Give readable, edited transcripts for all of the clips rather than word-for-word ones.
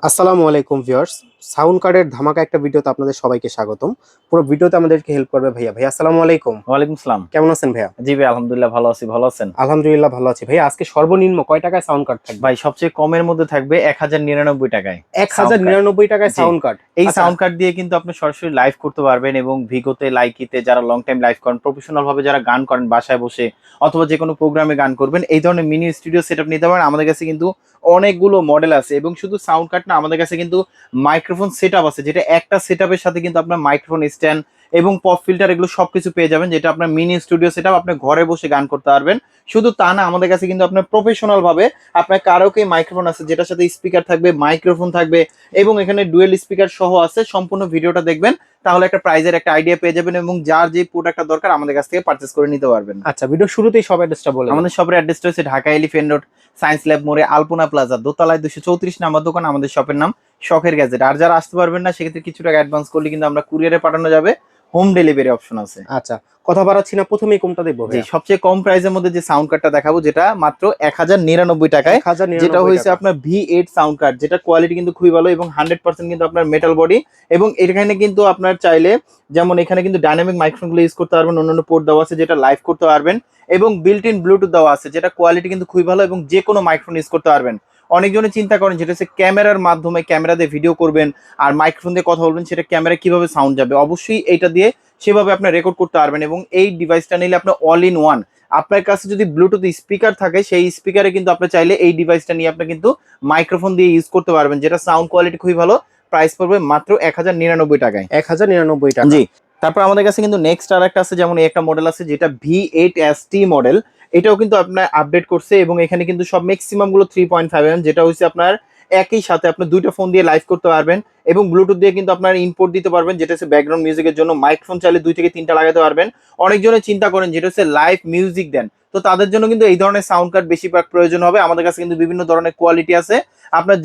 আসসালামু আলাইকুম viewers. Sound কার্ডের ধামাকা একটা ভিডিওতে আপনাদের সবাইকে স্বাগতম। পুরো ভিডিওতে আমাদেরকে হেল্প করবে ভাইয়া। ভাইয়া আসসালামু আলাইকুম। ওয়ালাইকুম সালাম। কেমন আছেন ভাইয়া? জি ভাই, আলহামদুলিল্লাহ ভালো আছি। ভালো আছেন? আলহামদুলিল্লাহ ভালো আছি। ভাইয়া আজকে সর্বনিম্ন কয় টাকায় সাউন্ড কার্ড থাকবে? ভাই সবচেয়ে কমের মধ্যে থাকবে ১০৯৯ টাকায় সাউন্ড কার্ড। ১,০৯৯ টাকায় জি, সাউন্ড কার্ড। এই আচ্ছা, সাউন্ড কার্ড দিয়ে কিন্তু আপনি সরাসরি লাইভ করতে পারবেন এবং ভিগোতে, লাইকিতে যারা লং টাইম লাইভ করেন, প্রফেশনাল ভাবে যারা গান করেন বাসায় বসে অথবা যে কোনো প্রোগ্রামে গান করবেন, এই ধরনের মিনি স্টুডিও সেটআপ নিতে পারেন। আমাদের কাছে কিন্তু অনেকগুলো মডেল আছে এবং শুধু সাউন্ড কার্ড না, আমাদের কাছে কিন্তু মাইক্রোফোন সেটআপ আছে, যেটা একটা সেটআপের সাথে কিন্তু আপনার মাইক্রোফোন স্ট্যান্ড এবং পপ ফিল্টার এগুলো সবকিছু পেয়ে যাবেন, যেটা আপনার মিনি স্টুডিও সেটআপ, আপনি ঘরে বসে গান করতে পারবেন। শুধু তা না, আমাদের কাছে কিন্তু আপনার প্রফেশনাল ভাবে আপনার কারোকে মাইক্রোফোন আছে, যেটার সাথে স্পিকার থাকবে, মাইক্রোফোন থাকবে এবং এখানে ডুয়েল স্পিকার সহ আছে। সম্পূর্ণ ভিডিওটা দেখবেন, তাহলে একটা প্রাইজের একটা আইডিয়া পেয়ে যাবেন এবং যার যে প্রোডাক্টটা দরকার আমাদের কাছ থেকে পারচেস করে নিতে পারবেন। আচ্ছা, ভিডিও শুরুতেই সব অ্যাড্রেসটা বলে দেন। আমাদের শপের অ্যাড্রেসটা হচ্ছে Dhaka elephant road, science lab মোড়ে, আলপনা প্লাজা, দোতলায় 234 নাম্বার দোকান। আমাদের শপের নাম শখের গ্যাজেট। আর যারা আসতে পারবেন না, সেক্ষেত্রে কিছু টাকা অ্যাডভান্স করলে কিন্তু আমরা কুরিয়ারে পাঠানো যাবে, হোম ডেলিভারি অপশন আছে। আচ্ছা, কথা বাড়াচ্ছি না, প্রথমেই কোনটা দেখবো জি, ভাইয়া? সবচেয়ে কম প্রাইসের মধ্যে যে সাউন্ড কার্ডটা দেখাবো, যেটা মাত্র ১০৯৯ টাকায়, যেটা ১,০৯৯ হয়েছে টাকা। আপনার V8 সাউন্ড কার্ড, যেটা কোয়ালিটি কিন্তু খুবই ভালো এবং 100% কিন্তু আপনার মেটাল বডি। এবং এখানে কিন্তু আপনার চাইলে, যেমন এখানে কিন্তু ডাইনামিক মাইক্রোফোন গুলো ইউজ করতে পারবেন, অন্যান্য পোর্ট দেওয়া আছে যেটা লাইভ করতে পারবেন, এবং বিল্ট ইন ব্লুটুথ দেওয়া আছে, যেটা কোয়ালিটি কিন্তু খুবই ভালো এবং যে কোনো মাইক্রোফোন ইউজ করতে পারবেন। অনেকজনে চিন্তা করেন যেটা হচ্ছে ক্যামেরার মাধ্যমে, ক্যামেরা দিয়ে ভিডিও করবেন আর মাইক্রোফোন দিয়ে কথা বলবেন, সেটা ক্যামেরা কিভাবে সাউন্ড যাবে। অবশ্যই এইটা দিয়ে সেভাবে আপনি রেকর্ড করতে পারবেন এবং এই ডিভাইসটা নিলে আপনার অল ইন ওয়ান। আপনার কাছে যদি ব্লুটুথ স্পিকার থাকে, সেই স্পিকারে কিন্তু আপনি চাইলে এই ডিভাইসটা নিয়ে আপনি কিন্তু মাইক্রোফোন দিয়ে ইউজ করতে পারবেন, যেটা সাউন্ড কোয়ালিটি খুবই ভালো। প্রাইস পড়বে মাত্র ১০৯৯ টাকায়। ১,০৯৯ টাকা। জি, তারপর আমাদের কাছে কিন্তু নেক্সট আর একটা আছে, যেমন এই একটা মডেল আছে যেটা V8ST মডেল। এটাও কিন্তু আপনার আপডেট করছে এবং এখানে কিন্তু সব ম্যাক্সিমাম গুলো 3.5mm, যেটা হচ্ছে আপনার একই সাথে আপনি দুইটা ফোন দিয়ে লাইভ করতে পারবেন এবং ব্লুটুথ দিয়ে কিন্তু আপনার ইনপুট দিতে পারবেন, যেটা হচ্ছে ব্যাকগ্রাউন্ড মিউজিকের জন্য। মাইক্রোফোন চাইলে 2 থেকে 3টা লাগাতে পারবেন। অনেকজনে চিন্তা করেন যেটা হচ্ছে লাইভ মিউজিক দেন, তো তাদের জন্য কিন্তু এই ধরনের সাউন্ড কার্ড বেশিরভাগ প্রয়োজন হবে। আমাদের কাছে কিন্তু বিভিন্ন ধরনের কোয়ালিটি আছে। আপনার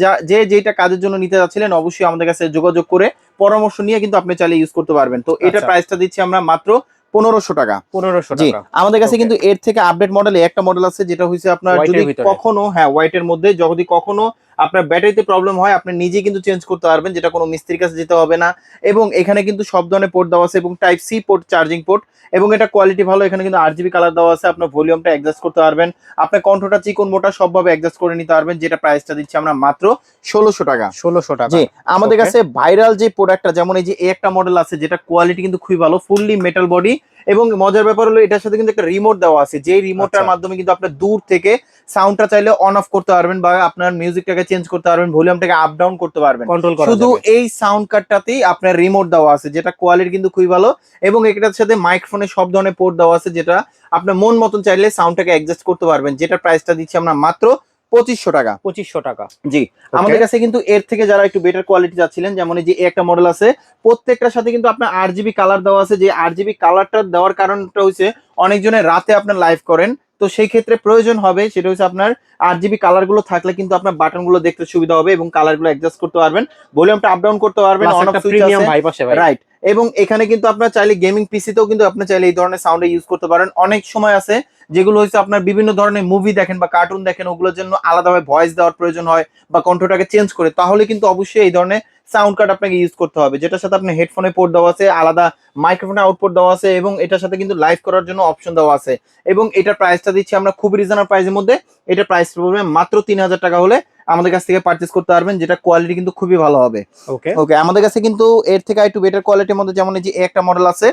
যেটা কাজের জন্য নিতে যাচ্ছিলেন, অবশ্যই আমাদের কাছে যোগাযোগ করে পরামর্শ নিয়ে কিন্তু আপনি চাইলে ইউজ করতে পারবেন। তো এটা আচ্ছা, প্রাইসটা দিচ্ছি আমরা মাত্র ১৫০০ টাকা। ১৫০০ জি, টাকা। আমাদের কাছে ওকে, কিন্তু এর থেকে আপডেট মডেলে একটা মডেল আছে, যেটা হচ্ছে আপনার হোয়াইটের যদি ভিতরে। কখনো, হ্যাঁ, হোয়াইটের মধ্যে যদি কখনো আপনার ব্যাটারিতে প্রবলেম হয়, আপনি নিজেই কিন্তু চেঞ্জ করতে পারবেন, যেটা কোনো মিস্ত্রির কাছে যেতে হবে না। এবং এখানে কিন্তু সব ধরনের পোর্ট দেওয়া আছে এবং type C port, charging port, এবং এটা কোয়ালিটি ভালো। এখানে কিন্তু RGB কালার দেওয়া আছে, আপনার ভলিউমটা অ্যাডজাস্ট করতে পারবেন, আপনার কন্ট্রোলটা চিকন মোটা সবভাবে অ্যাডজাস্ট করে নিতে পারবেন, যেটা প্রাইসটা দিচ্ছি আমরা মাত্র ১৬০০ টাকা। ১৬০০ টাকা। জি, আমাদের ওকে। কাছে ভাইরাল যে প্রোডাক্টটা, যেমন এই যে একটা মডেল আছে, যেটা কোয়ালিটি কিন্তু খুবই ভালো, ফুললি মেটাল বডি। এবং মজার ব্যাপার হলো এটার সাথে কিন্তু একটা রিমোট দেওয়া আছে, যে আচ্ছা, রিমোটটার মাধ্যমে কিন্তু আপনার দূর থেকে সাউন্ডটা চাইলে অন অফ করতে পারবেন বা আপনার মিউজিকটাকে চেঞ্জ করতে পারবেন, ভলিউমটাকে আপ ডাউন করতে পারবেন। কন্ট্রোল করা শুধু যাবে। এই সাউন্ড কার্ডটাতেই আপনার রিমোট দেওয়া আছে, যেটা কোয়ালিটি কিন্তু খুবই ভালো। এবং এটার সাথে মাইক্রোফোনের সব ধরনের পোর্ট দেওয়া আছে, যেটা আপনার মন মতন চাইলে সাউন্ডটাকে অ্যাডজাস্ট করতে পারবেন, যেটা প্রাইসটা দিচ্ছি আমরা মাত্র ২৫০০ টাকা। ২৫০০ টাকা। জি, ওকে। আমাদের কাছে কিন্তু এর থেকে যারা একটু বেটার কোয়ালিটি চাচ্ছিলেন, যেমন এই যে একটা মডেল আছে, প্রত্যেকটার সাথে কিন্তু আপনার RGB কালার দেওয়া আছে। যে RGB কালারটা দেওয়ার কারণটা হচ্ছে অনেকজনের রাতে আপনার লাইভ করেন, তো সেই ক্ষেত্রে প্রয়োজন হবে, সেটা হচ্ছে আপনার RGB কালার গুলো থাকলে কিন্তু আপনার বাটন গুলো দেখতে সুবিধা হবে এবং কালার গুলো অ্যাডজাস্ট করতে পারবেন, ভলিউমটা আপ ডাউন করতে পারবেন, প্লাস অন অফ একটা সুইচ প্রিমিয়াম আছে। ভাইব আসে ভাই। রাইট। এবং এখানে কিন্তু আপনার চাইলে গেমিং পিসিতেও কিন্তু আপনি চাইলে এই ধরনের সাউন্ড ইউজ করতে পারেন। অনেক সময় আছে যেগুলো হচ্ছে আপনার বিভিন্ন ধরনের মুভি দেখেন বা কার্টুন দেখেন, ওগুলোর জন্য আলাদাভাবে ভয়েস দেওয়ার প্রয়োজন হয় বা কণ্ঠটাকে চেঞ্জ করে, তাহলে কিন্তু অবশ্যই এই ধরনের সাউন্ড কার্ড আপনাকে ইউজ করতে হবে, যেটার সাথে আপনার হেডফোনে পোর্ট দেওয়া আছে, আলাদা মাইক্রোফোনে আউটপুট দেওয়া আছে এবং এটার সাথে কিন্তু লাইভ করার জন্য অপশন দেওয়া আছে। এবং এটার প্রাইসটা দিচ্ছি আমরা খুব রিজনেবল প্রাইসের মধ্যে। এটা প্রাইস পড়বে মাত্র ৩০০০ টাকা হলে আমাদের কাছ থেকে পারচেস করতে পারবেন, যেটা কোয়ালিটি কিন্তু খুবই ভালো হবে। ওকে। ওকে, আমাদের কাছে কিন্তু এর থেকে একটু বেটার কোয়ালিটির মধ্যে, যেমন এই যে একটা মডেল আছে,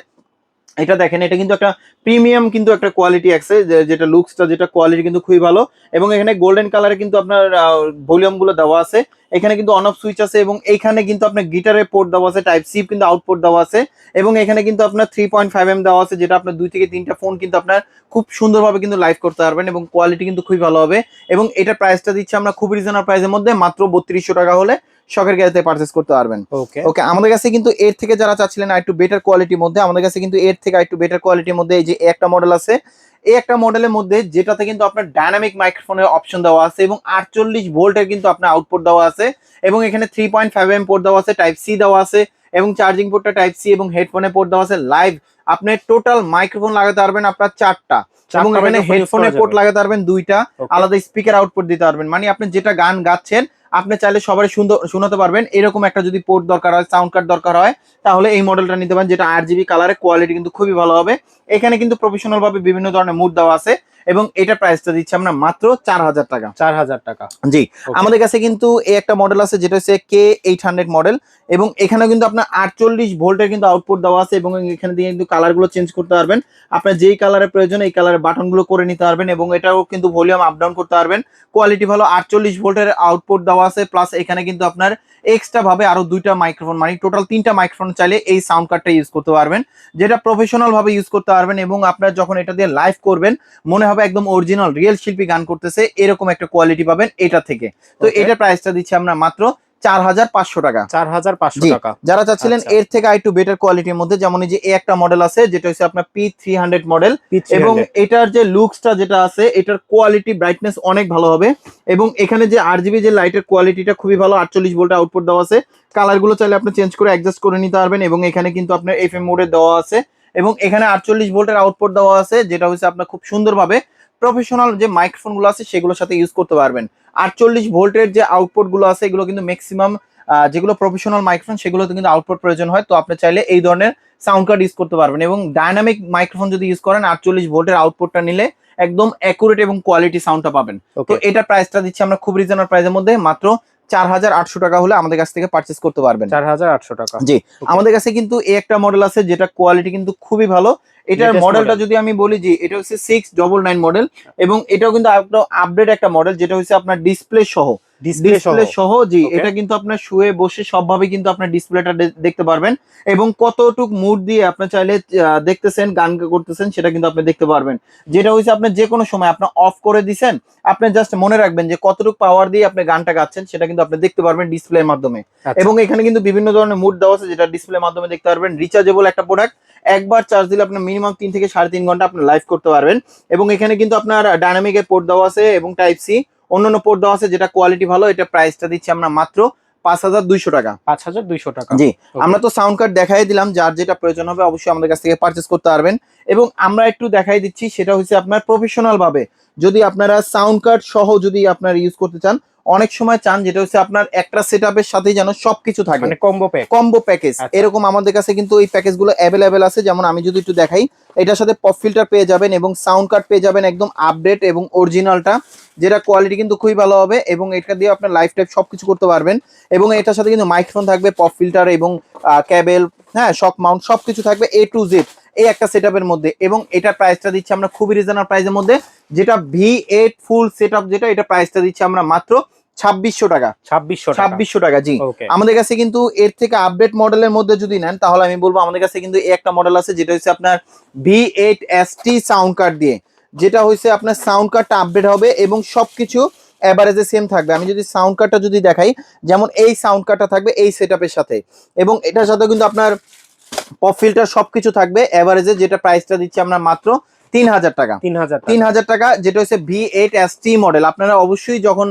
এটা দেখেন, এটা কিন্তু একটা প্রিমিয়াম কিন্তু একটা কোয়ালিটি আছে, যেটা লুকসটা, যেটা কোয়ালিটি কিন্তু খুবই ভালো। এবং এখানে গোল্ডেন কালারে কিন্তু আপনার ভলিউম গুলো দেওয়া আছে, এখানে কিন্তু অন অফ সুইচ আছে এবং এখানে কিন্তু আপনার গিটারের পোর্ট দেওয়া আছে, টাইপ সি কিন্তু আউটপুট দেওয়া আছে। এবং এখানে কিন্তু আপনার 3.5mm দেওয়া আছে, যেটা আপনার 2 থেকে 3টা ফোন কিন্তু আপনার খুব সুন্দরভাবে কিন্তু লাইভ করতে পারবেন এবং কোয়ালিটি কিন্তু খুবই ভালো হবে। এবং এটা প্রাইসটা দিচ্ছি আমরা খুব রিজনেবল প্রাইসের মধ্যে, মাত্র ৩২০০ টাকা হলে শখের গ্যাজেটে পারচেস করতে পারবেন। ওকে। ওকে, আমাদের কাছে কিন্তু এর থেকে যারা চাচ্ছিলেন একটু বেটার কোয়ালিটির মধ্যে, আমাদের কাছে কিন্তু এর থেকে একটু বেটার কোয়ালিটির মধ্যে এই যে একটা মডেল আছে। এই একটা মডেলের মধ্যে, যেটাতে কিন্তু আপনার ডাইনামিক মাইক্রোফোনের অপশন দেওয়া আছে এবং 48 ভোল্টের কিন্তু আপনার আউটপুট দেওয়া আছে। এবং এখানে 3.5mm পোর্ট দেওয়া আছে, টাইপ সি দেওয়া আছে এবং চার্জিং পোর্টটা টাইপ সি এবং হেডফোনে পোর্ট দেওয়া আছে। লাইভ আপনি টোটাল মাইক্রোফোন লাগাতে পারবেন আপনার 4টা, এবং ৪টা এখানে মাইক্রোফোন ইউজ হেডফোনে করা পোর্ট যাবে। লাগাতে পারবেন 2টা, ওকে। আলাদা স্পিকার আউটপুট দিতে পারবেন। মানে আপনি যেটা গান গাচ্ছেন আপনি চাইলে সবাই শোনাতে পারবেন। এরকম একটা যদি পোর্ট দরকার হয়, সাউন্ড কার্ড দরকার হয়, তাহলে এই মডেলটা নিতে পারেন, যেটা RGB কালারের, কোয়ালিটি কিন্তু খুবই ভালো হবে। এখানে কিন্তু প্রফেশনাল ভাবে বিভিন্ন ধরনের মুড দেওয়া আছে এবং এটা প্রাইসটা দিচ্ছি আমরা মাত্র 4000 টাকা। 4000 টাকা। জি, আমাদের কাছে কিন্তু এই একটা মডেল আছে যেটা হচ্ছে K800 মডেল, এবং এখানে কিন্তু আপনার 48 ভোল্টের কিন্তু আউটপুট দেওয়া আছে, এবং এখানে দিয়ে কিন্তু কালারগুলো চেঞ্জ করতে পারবেন। আপনার যেই কালারের প্রয়োজন এই কালারের বাটনগুলো করে নিতে পারবেন, এবং এটাও কিন্তু ভলিউম আপ ডাউন করতে পারবেন। কোয়ালিটি ভালো, 48 ভোল্টের আউটপুট দেওয়া আছে, প্লাস এখানে কিন্তু আপনার এক্সট্রা ভাবে আরো 2টা মাইক্রোফোন, মানে টোটাল 3টা মাইক্রোফোন চাইলে এই সাউন্ড কার্ডটা ইউজ করতে পারবেন, যেটা প্রফেশনাল ভাবে ইউজ করতে পারবেন। এবং আপনার যখন এটা দিয়ে লাইভ করবেন মনে হবে একদম অরিজিনাল রিয়েল শিল্পী গান করতেছে, এরকম একটা কোয়ালিটি পাবেন এটা থেকে। তো এটা প্রাইসটা দিচ্ছি আমরা মাত্র 4500 টাকা। 4500 টাকা। যারা চাচ্ছিলেন এর থেকে আরেকটু বেটার কোয়ালিটির মধ্যে, যেমন এই যে এই একটা মডেল আছে যেটা হচ্ছে আপনার P300 মডেল, এবং এটার যে লুকসটা যেটা আছে এটার কোয়ালিটি ব্রাইটনেস অনেক ভালো হবে, এবং এখানে যে RGB যে লাইটের কোয়ালিটিটা খুবই ভালো, 48 ভোল্ট আউটপুট দেওয়া আছে। কালার গুলো চাইলে আপনি চেঞ্জ করে অ্যাডজাস্ট করে নিতে পারবেন, এবং এখানে কিন্তু আপনার FM মোডে দেওয়া আছে, এবং এখানে 48 ভোল্টের আউটপুট দেওয়া আছে, যেটা হচ্ছে আপনার খুব সুন্দরভাবে প্রফেশনাল যে মাইক্রোফোন গুলো আছে সেগুলোর সাথে ইউজ করতে পারবেন। 48 ভোল্টের যে আউটপুট গুলো আছে এগুলো কিন্তু ম্যাক্সিমাম যেগুলো প্রফেশনাল মাইক্রোফোন সেগুলোতে কিন্তু আউটপুট প্রয়োজন হয়, তো আপনি চাইলে এই ধরনের সাউন্ড কার্ড ইউজ করতে পারবেন। এবং ডাইনামিক মাইক্রোফোন যদি ইউজ করেন 48 ভোল্টের আউটপুটটা নিলে একদম অ্যাকুরেট এবং কোয়ালিটি সাউন্ডটা পাবেন। তো এটা প্রাইসটা দিচ্ছি আমরা খুব রিজনেবল প্রাইসের মধ্যে, মাত্র 4800 টাকা হলে আমাদের কাছ থেকে পারচেজ করতে পারবেন। 4800 টাকা। জি, আমাদের কাছে কিন্তু এই একটা মডেল আছে যেটা কোয়ালিটি কিন্তু খুবই ভালো। এটার মডেলটা যদি আমি বলি, যে এটা হচ্ছে 699 মডেল, এবং এটাও কিন্তু আপডেট একটা মডেল, যেটা হচ্ছে আপনার ডিসপ্লে সহ। জি, এটা কিন্তু আপনার শুয়ে বসে সবভাবে কিন্তু আপনার ডিসপ্লেটা দেখতে পারবেন, এবং কতটুক মুড দিয়ে আপনি চাইলে দেখতেছেন, গান করতেছেন সেটা কিন্তু আপনি দেখতে পারবেন। যেটা হচ্ছে আপনি যে কোনো সময় আপনি অফ করে দিছেন, আপনি জাস্ট মনে রাখবেন যে কতটুক পাওয়ার দিয়ে আপনি গানটা গাচ্ছেন সেটা কিন্তু আপনি দেখতে পারবেন ডিসপ্লের মাধ্যমে। এবং এখানে কিন্তু বিভিন্ন ধরনের মুড দেওয়া আছে যেটা ডিসপ্লের মাধ্যমে দেখতে পারবেন। রিচার্জেবল একটা প্রোডাক্ট, একবার চার্জ দিলে আপনার মিনিমাম 3 থেকে 3.5 ঘন্টা আপনি লাইভ করতে পারবেন। এবং এখানে কিন্তু আপনার ডায়নামিকের পোর্ট দেওয়া আছে এবং টাইপ সি অন্যান্য পোর্ট দেওয়া আছে, যেটা কোয়ালিটি ভালো। এটা প্রাইসটা দিচ্ছি আমরা মাত্র 5200 টাকা। 5200 টাকা। জি, আমরা তো সাউন্ড কার্ড দেখাই দিলাম, যার যেটা প্রয়োজন হবে অবশ্যই আমাদের কাছ থেকে পারচেজ করতে পারবেন। এবং আমরা একটু দেখাই দিচ্ছি, সেটা হচ্ছে আপনার প্রফেশনাল ভাবে যদি আপনারা সাউন্ড কার্ড সহ যদি আপনারা ইউজ করতে চান, অনেক সময় চান যেটা হচ্ছে আপনার একটা সেটআপের সাথেই যেন সবকিছু থাকে, মানে কম্বো প্যাকেজ। এরকম আমাদের কাছে কিন্তু এই প্যাকেজগুলো অ্যাভেলেবেল আছে। যেমন আমি যদি একটু দেখাই, এটার সাথে পপ ফিল্টার পেয়ে যাবেন এবং সাউন্ড কার্ড পেয়ে যাবেন একদম আপডেট এবং অরিজিনালটা, যেটা কোয়ালিটি কিন্তু খুবই ভালো হবে, এবং এটা দিয়ে আপনার লাইফ টাইপ সবকিছু করতে পারবেন। এবং এটার সাথে কিন্তু মাইক্রোফোন থাকবে, পপ ফিল্টার এবং ক্যাবেল, হ্যাঁ, শক মাউন্ট সবকিছু থাকবে A to Z এই একটা সেটআপের মধ্যে। এবং এটার প্রাইসটা দিচ্ছি আমরা খুবই রিজনেবল প্রাইসের মধ্যে, যেটা V8 ফুল সেটআপ, যেটা এটা প্রাইসটা দিচ্ছি আমরা মাত্র 2600 টাকা। 2600 টাকা। জি, আমাদের কাছে কিন্তু এর থেকে আপডেট মডেলের মধ্যে যদি নেন, তাহলে আমি বলবো আমাদের কাছে কিন্তু এই একটা মডেল আছে যেটা হচ্ছে আপনার V8ST সাউন্ড কার্ড দিয়ে, যেটা হচ্ছে আপনার সাউন্ড কার্ডটা আপডেট হবে এবং সবকিছু এভারেজে সেম থাকবে। আমি যদি সাউন্ড কার্ডটা যদি দেখাই, যেমন এই সাউন্ড কার্ডটা থাকবে এই সেটআপের সাথে, এবং এটার সাথে কিন্তু আপনার পপ ফিল্টার সবকিছু থাকবে এভারেজে, যেটা প্রাইসটা দিচ্ছি আমরা মাত্র 3000 টাকা। 3000 টাকা, যেটা হচ্ছে V8ST মডেল। আপনারা অবশ্যই যখন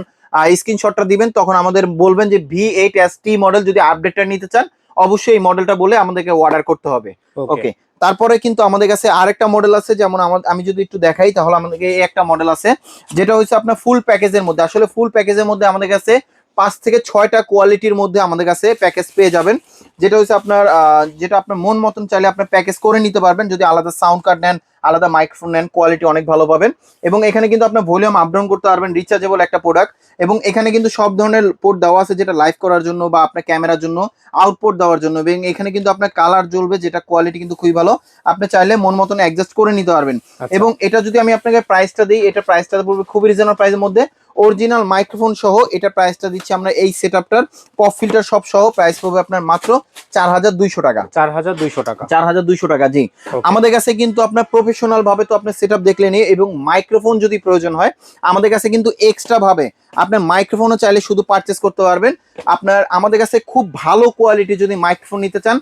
স্ক্রিনশটটা দিবেন তখন আমাদের বলবেন যে V8ST মডেল যদি আপডেটটা নিতে চান, অবশ্যই এই মডেলটা বলে আমাদেরকে অর্ডার করতে হবে। ওকে, তারপরে কিন্তু আমাদের কাছে আরেকটা মডেল আছে, যেমন আমি যদি একটু দেখাই, তাহলে আমাদেরকে এই একটা মডেল আছে যেটা হচ্ছে আপনার ফুল প্যাকেজের মধ্যে। আসলে ফুল প্যাকেজের মধ্যে আমাদের কাছে 5 থেকে 6টা কোয়ালিটির মধ্যে আমাদের কাছে প্যাকেজ পেয়ে যাবেন, যেটা হচ্ছে আপনার যেটা আপনার মন মতন চাইলে আপনার প্যাকেজ করে নিতে পারবেন। যদি আলাদা সাউন্ড কার্ড নেন, আলাদা মাইক্রোফোন নেন, কোয়ালিটি অনেক ভালো পাবেন। এবং এখানে কিন্তু আপনার ভলিউম আপ ডাউন করতে পারবেন, রিচার্জেবল একটা প্রোডাক্ট। এবং এখানে কিন্তু সব ধরনের পোর্ট দেওয়া আছে, যেটা লাইভ করার জন্য বা আপনার ক্যামেরার জন্য, আউটপুট দেওয়ার জন্য। এবং এখানে কিন্তু আপনার কালার জ্বলবে, যেটা কোয়ালিটি কিন্তু খুবই ভালো, আপনি চাইলে মন মতন অ্যাডজাস্ট করে নিতে পারবেন। এবং এটা যদি আমি আপনাকে প্রাইসটা দিই, এটা প্রাইসটা পড়বে খুবই রিজনেবল প্রাইসের মধ্যে, অরিজিনাল মাইক্রোফোন সহ। এটা প্রাইসটা দিচ্ছি আমরা এই সেটআপটার পপ ফিল্টার সব সহ, প্রাইস পড়বে আপনার মাত্র 4200 টাকা। 4200 টাকা। জি, আমাদের কাছে কিন্তু আপনার প্রফেশনাল ভাবে তো আপনার সেটআপ দেখলেনই, এবং মাইক্রোফোন যদি প্রয়োজন হয় আমাদের কাছে কিন্তু এক্সট্রা ভাবে আপনার মাইক্রোফোনও চাইলে শুধু পারচেজ করতে পারবেন। আপনার আমাদের কাছে খুব ভালো কোয়ালিটি যদি মাইক্রোফোন নিতে চান,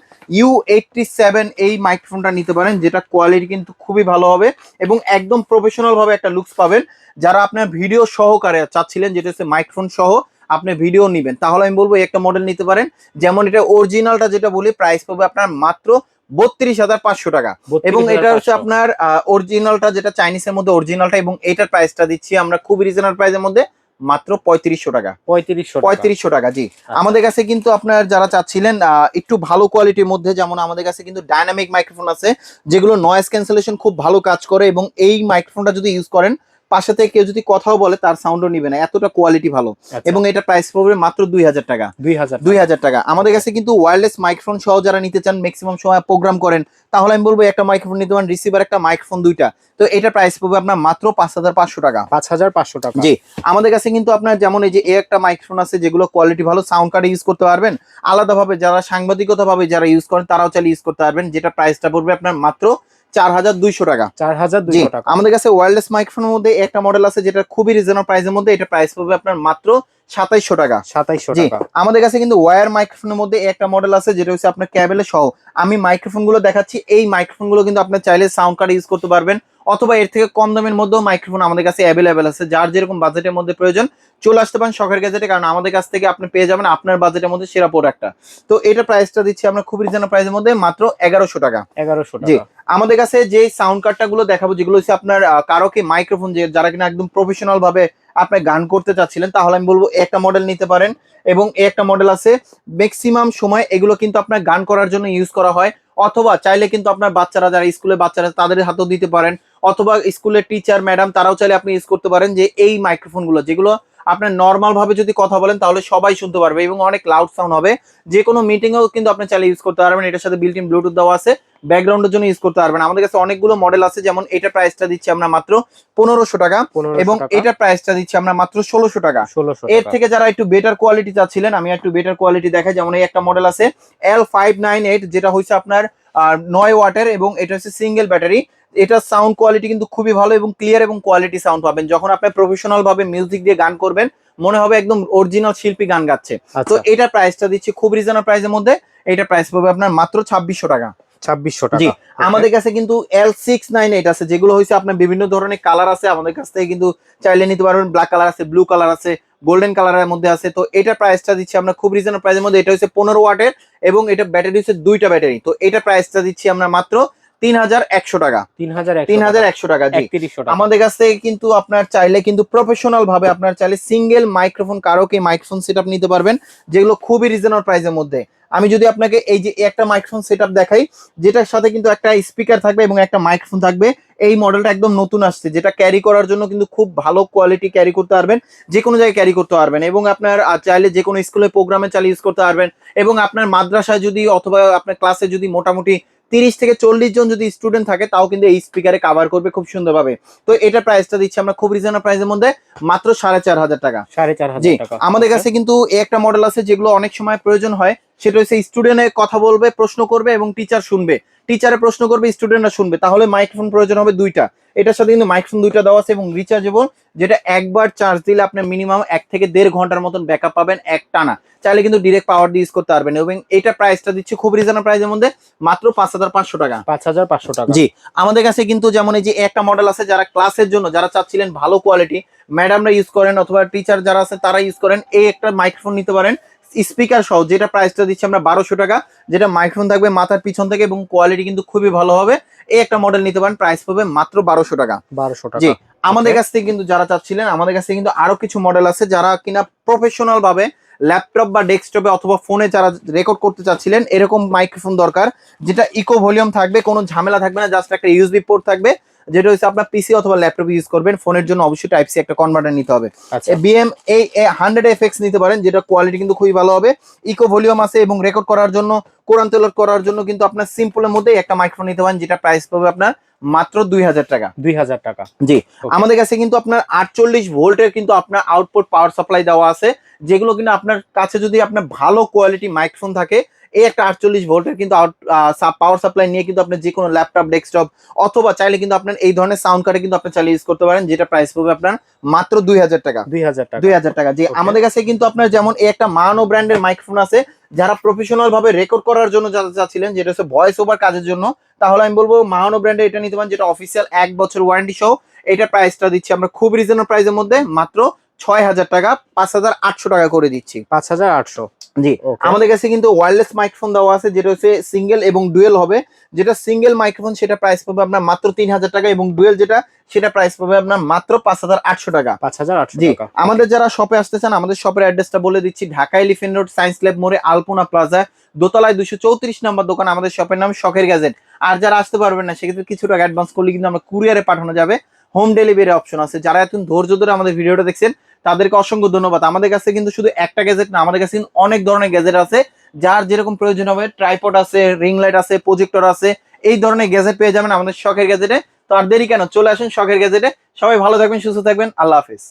U87 এই মাইক্রোফোনটা নিতে পারেন, যেটা কোয়ালিটি কিন্তু খুবই ভালো হবে এবং একদম প্রফেশনাল ভাবে একটা লুকস পাবেন। যারা আপনার ভিডিও সহকারে চাচ্ছিলেন, যেটা হচ্ছে মাইক্রোফোন সহ আপনি ভিডিও নেবেন, তাহলে আমি বলবো একটা মডেল নিতে পারেন। যেমন এটা অরিজিনালটা যেটা বলি, প্রাইস পাবে আপনার মাত্র 32,500 টাকা। এবং এটা হচ্ছে আপনার অরিজিনালটা, যেটা চাইনিজের মধ্যে অরিজিনালটা, এবং এটার প্রাইসটা দিচ্ছি আমরা খুব রিজনেবল প্রাইসের মধ্যে, মাত্র 3500 টাকা। 3500 টাকা, জি। আমাদের কাছে কিন্তু আপনার যারা চাচ্ছিলেন একটু ভালো কোয়ালিটির মধ্যে, যেমন আমাদের কাছে কিন্তু ডাইনামিক মাইক্রোফোন আছে যেগুলো নয়েজ ক্যান্সেলেশন খুব ভালো কাজ করে, এবং এই মাইক্রোফোনটা যদি ইউজ করেন পাশে থেকে কেউ যদি কথাও বলে তার সাউন্ডও নিবে না, এতটা কোয়ালিটি ভালো। এবং এটা প্রাইস পড়বে মাত্র 2000 টাকা। 2000 টাকা। আমাদের কাছে কিন্তু ওয়্যারলেস মাইক্রোফোন সহ যারা নিতে চান, ম্যাক্সিমাম সময় প্রোগ্রাম করেন, তাহলে আমি বলবো একটা মাইক্রোফোন নিতে পারেন, রিসিভার একটা, মাইক্রোফোন দুইটা। তো এটা প্রাইস পড়বে আপনার মাত্র 5500 টাকা। 5500 টাকা। জি। আমাদের কাছে কিন্তু আপনার যেমন এই যে একটা মাইক্রোফোন আছে যেগুলো কোয়ালিটি ভালো, সাউন্ড কার্ডে ইউজ করতে পারবেন। আলাদাভাবে যারা সাংবাদিকতা ভাবে যারা ইউজ করেন তারাও চাইলে ইউজ করতে পারবেন, যেটা প্রাইসটা পড়বে আপনার মাত্র 4200 টাকা। 4200 টাকা। আমাদের কাছে ওয়্যারলেস মাইক্রোফোনের মধ্যে একটা মডেল আছে যেটা খুবই রিজনেবল প্রাইসের মধ্যে, এটা প্রাইস পড়বে আপনার মাত্র 2700 টাকা। 2700 জি। টাকা। আমাদের কাছে কিন্তু ওয়্যার মাইক্রোফোনের মধ্যে একটা মডেল আছে যেটা হচ্ছে আপনার ক্যাবেলে সহ। আমি মাইক্রোফোন গুলো দেখাচ্ছি, এই মাইক্রোফোন গুলো কিন্তু আপনার চাইলে সাউন্ড কার্ড ইউজ করতে পারবেন, অথবা এর থেকে কম দামের মধ্যেও মাইক্রোফোন আমাদের কাছে অ্যাভেলেবেল আছে। যার যেরকম বাজেটের মধ্যে প্রয়োজন চলে আসতে পারেন শখের গ্যাজেটে, কারণ আমাদের কাছ থেকে আপনি পেয়ে যাবেন আপনার বাজেটের মধ্যে সেরা প্রোডাক্টটা। তো এটা প্রাইসটা দিচ্ছি আমরা খুব রিজনেবল প্রাইসের মধ্যে, মাত্র 1100 টাকা। 1100 জি। টাকা। আমাদের কাছে যে সাউন্ড কার্ডটা গুলো দেখাবো যেগুলো হচ্ছে আপনার কারোকে মাইক্রোফোন, যে যারা কিনা একদম প্রফেশনাল ভাবে আপনি গান করতে চাচ্ছিলেন, তাহলে আমি বলবো একটা মডেল নিতে পারেন। এবং একটা মডেল আছে, ম্যাক্সিমাম সময় এগুলো কিন্তু আপনার গান করার জন্য ইউজ করা হয়, অথবা চাইলে কিন্তু আপনার বাচ্চারা, যারা স্কুলে বাচ্চারা তাদের হাতেও দিতে পারেন, অথবা স্কুলের টিচার ম্যাডাম তারাও চাইলে আপনি ইউজ করতে পারেন। যে এই মাইক্রোফোন গুলো যেগুলো আপনার নর্মাল ভাবে যদি কথা বলেন তাহলে সবাই শুনতে পারবে এবং অনেক লাউড সাউন্ড হবে, যে কোনো মিটিংয়েও কিন্তু আপনি চাইলে ইউজ করতে পারবেন। এটার সাথে বিল্ট ইন ব্লুটুথ দেওয়া আছে, ব্যাকগ্রাউন্ডের জন্য ইউজ করতে পারবেন। আমাদের কাছে অনেকগুলো মডেল আছে, যেমন এটা প্রাইসটা দিচ্ছি আমরা মাত্র 1500 টাকা, এবং এটা প্রাইসটা দিচ্ছি আমরা মাত্র 1600 টাকা। এর থেকে যারা একটু বেটার কোয়ালিটি চাচ্ছিলেন, আমি একটু বেটার কোয়ালিটি দেখাই। যেমন এই একটা মডেল আছে L598, যেটা হচ্ছে আপনার 9 ওয়াটের, এবং এটা হচ্ছে সিঙ্গেল ব্যাটারি। এটা সাউন্ড কোয়ালিটি কিন্তু খুবই ভালো এবং ক্লিয়ার এবং কোয়ালিটি সাউন্ড পাবেন। যখন আপনি প্রফেশনাল ভাবে মিউজিক দিয়ে গান করবেন মনে হবে একদম অরিজিনাল শিল্পী গান গাচ্ছে। তো এটা প্রাইসটা দিচ্ছি খুব রিজনেবল প্রাইসের মধ্যে, এটা প্রাইস পাবে আপনার মাত্র 2600 টাকা। 2600 টাকা। জি। আমাদের কাছে কিন্তু L698 আছে, যেগুলো হচ্ছে আপনার বিভিন্ন ধরনের কালার আছে, আমাদের কাছ থেকে কিন্তু চাইলে নিতে পারবেন। ব্ল্যাক কালার আছে, ব্লু কালার আছে, গোল্ডেন কালারের মধ্যে আছে। তো এটা প্রাইসটা দিচ্ছি আমরা খুব রিজনেবল প্রাইসের মধ্যে। এটা হচ্ছে 15 ওয়াটের, এবং এটা ব্যাটারি হচ্ছে দুইটা ব্যাটারি। তো এটা প্রাইসটা দিচ্ছি আমরা মাত্র 3100 টাকা। 3100 টাকা। জি। আমাদের কাছ থেকে কিন্তু আপনার চাইলে কিন্তু প্রফেশনাল ভাবে আপনার চাইলে সিঙ্গেল মাইক্রোফোন কারোকে মাইক্রোফোন সেটআপ নিতে পারবেন, যেগুলো খুবই রিজনেবল প্রাইসের মধ্যে। আমি যদি আপনাকে এই যে একটা মাইক্রোফোন সেটআপ দেখাই, যেটার সাথে কিন্তু একটা স্পিকার থাকবে এবং একটা মাইক্রোফোন থাকবে। এই মডেলটা একদম নতুন আসছে, যেটা ক্যারি করার জন্য কিন্তু খুব ভালো কোয়ালিটি, ক্যারি করতে পারবেন, যে কোনো জায়গায় ক্যারি করতে পারবেন, এবং আপনার চাইলে যে কোনো স্কুলে প্রোগ্রামে চালিয়ে ইউজ করতে পারবেন। এবং আপনার মাদ্রাসায় যদি অথবা আপনার ক্লাসে যদি মোটামুটি 30 থেকে 40 জন যদি স্টুডেন্ট থাকে, তাও কিন্তু এই স্পিকারে কভার করবে খুব সুন্দরভাবে। তো এটা প্রাইসটা দিচ্ছি আমরা খুব রিজনেবল প্রাইসের মধ্যে, মাত্র 4500 টাকা। 4500 টাকা। আমাদের কাছে কিন্তু একটা মডেল আছে যেগুলো অনেক সময় প্রয়োজন হয়, সেটা হচ্ছে স্টুডেন্টে কথা বলবে, প্রশ্ন করবে এবং টিচার শুনবে, টিচারে প্রশ্ন করবে, স্টুডেন্টরা শুনবে, তাহলে মাইক্রোফোন প্রয়োজন হবে দুইটা। এটার সাথে কিন্তু মাইক্রোফোন দুইটা দেওয়া আছে এবং রিচার্জেবল, যেটা একবার চার্জ দিলে আপনার মিনিমাম 1 থেকে 1.5 ঘন্টার মতন ব্যাকআপ পাবেন এক টানা। চাইলে কিন্তু ডিরেক্ট পাওয়ার দিয়ে ইউজ করতে পারবেন, এবং এটা প্রাইসটা দিচ্ছি খুব রিজনেবল প্রাইসের মধ্যে, মাত্র 5500 টাকা। 5500 টাকা। জি। আমাদের কাছে কিন্তু যেমন এই যে একটা মডেল আছে, যারা ক্লাসের জন্য যারা চাচ্ছিলেন ভালো কোয়ালিটি, ম্যাডামরা ইউজ করেন অথবা টিচার যারা আছে তারা ইউজ করেন, এই একটা মাইক্রোফোন নিতে পারেন স্পিকার সহ, যেটা প্রাইসটা দিচ্ছি আমরা 1200 টাকা, যেটা মাইক্রোফোন থাকবে মাথার পিছন থেকে এবং কোয়ালিটি কিন্তু খুবই ভালো হবে। এই একটা মডেল নিতে পারেন, প্রাইস পাবে মাত্র 1200 টাকা। 1200 টাকা। জি। আমাদের কাছ থেকে কিন্তু যারা চাচ্ছিলেন, আমাদের কাছে কিন্তু আরো কিছু মডেল আছে, যারা কিনা প্রফেশনাল ভাবে ল্যাপটপ বা ডেস্কটপে অথবা ফোনে যারা রেকর্ড করতে চাচ্ছিলেন, এরকম মাইক্রোফোন দরকার, যেটা ইকো ভলিউম থাকবে, কোনো ঝামেলা থাকবে না, জাস্ট একটা ইউএসবি পোর্ট থাকবে, যেটা হচ্ছে আপনার পিসি অথবা ল্যাপটপ ইউজ করবেন। ফোনের জন্য অবশ্যই টাইপ সি একটা কনভার্টার নিতে হবে। বিএম এই 100FX নিতে পারেন, যেটা কোয়ালিটি কিন্তু খুবই ভালো হবে, ইকো ভলিউম আছে, এবং রেকর্ড করার জন্য, কোরআন তেলাওয়াত করার জন্য কিন্তু আপনার সিম্পলের মধ্যে একটা মাইক্রোফোন নিতে পারেন, যেটা প্রাইস পাবে আপনার মাত্র 2000 টাকা। 2000 টাকা। জি। আমাদের কাছে কিন্তু আপনার 48 ভোল্টের কিন্তু আপনার আউটপুট পাওয়ার সাপ্লাই দেওয়া আছে, যেগুলো কিন্তু আপনার কাছে যদি আপনার ভালো কোয়ালিটি মাইক্রোফোন থাকে, এই একটা 48 ভোল্টের কিন্তু পাওয়ার সাপ্লাই নিয়ে কিন্তু আপনি যে কোনো ল্যাপটপ, ডেস্কটপ অথবা চাইলে কিন্তু আপনার এই ধরনের সাউন্ড কার্ডে কিন্তু আপনি চাইলে ইউজ করতে পারেন, যেটা প্রাইস পড়বে আপনার মাত্র 2000 টাকা। 2000 টাকা। জি। আমাদের কাছে কিন্তু আপনার যেমন এই একটা মানো ব্র্যান্ডের মাইক্রোফোন আছে, যারা প্রফেশনাল ভাবে রেকর্ড করার জন্য যারা চাচ্ছিলেন, যেটা হচ্ছে ভয়েস ওভার কাজের জন্য, তাহলে আমি বলবো মানো ব্র্যান্ডের এটা নিতে পারেন, যেটা অফিসিয়াল 1 বছর ওয়ারেন্টি সহ। এটা প্রাইসটা দিচ্ছি আমরা খুব রিজনেবল প্রাইসের মধ্যে, মাত্র 6000 টাকা, 5800 টাকা করে দিচ্ছি। 5800। জি, ওকে। আমাদের কাছে কিন্তু ওয়্যারলেস মাইক্রোফোন দেওয়া আছে, যেটা হচ্ছে সিঙ্গেল এবং ডুয়েল হবে। যেটা সিঙ্গেল মাইক্রোফোন সেটা প্রাইস পাবে আপনার মাত্র 3000 টাকা, এবং ডুয়েল যেটা সেটা প্রাইস পাবে আপনার মাত্র 5800 টাকা। 5800 জি, টাকা। আমাদের যারা শপে আসতে চান, আমাদের শপের অ্যাড্রেসটা বলে দিচ্ছি। Dhaka elephant road, science lab মোড়ে, আলপনা প্লাজা, দোতলায় 234 নম্বর দোকান। আমাদের শপের নাম শখের গ্যাজেট। আর যারা আসতে পারবেন না, সেক্ষেত্রে কিছু টাকা অ্যাডভান্স করলে কিন্তু আমরা কুরিয়ারে পাঠানো যাবে। হোম ডেলিভারি অপশন আছে। যারা এতক্ষণ ধৈর্য ধরে আমাদের ভিডিওটা দেখছেন, তাদেরকে অসংখ্য ধন্যবাদ। আমাদের কাছে কিন্তু শুধু একটা গ্যাজেট না, আমাদের কাছে কিন্তু অনেক ধরনের গ্যাজেট আছে। যার যেরকম প্রয়োজন হবে, ট্রাইপড আছে, রিং লাইট আছে, প্রজেক্টর আছে, এই ধরনের গ্যাজেট পেয়ে যাবেন আমাদের শখের গ্যাজেটে। তো আর দেরি কেন, চলে আসুন শখের গ্যাজেটে। সবাই ভালো থাকবেন, সুস্থ থাকবেন, আল্লাহ হাফেজ।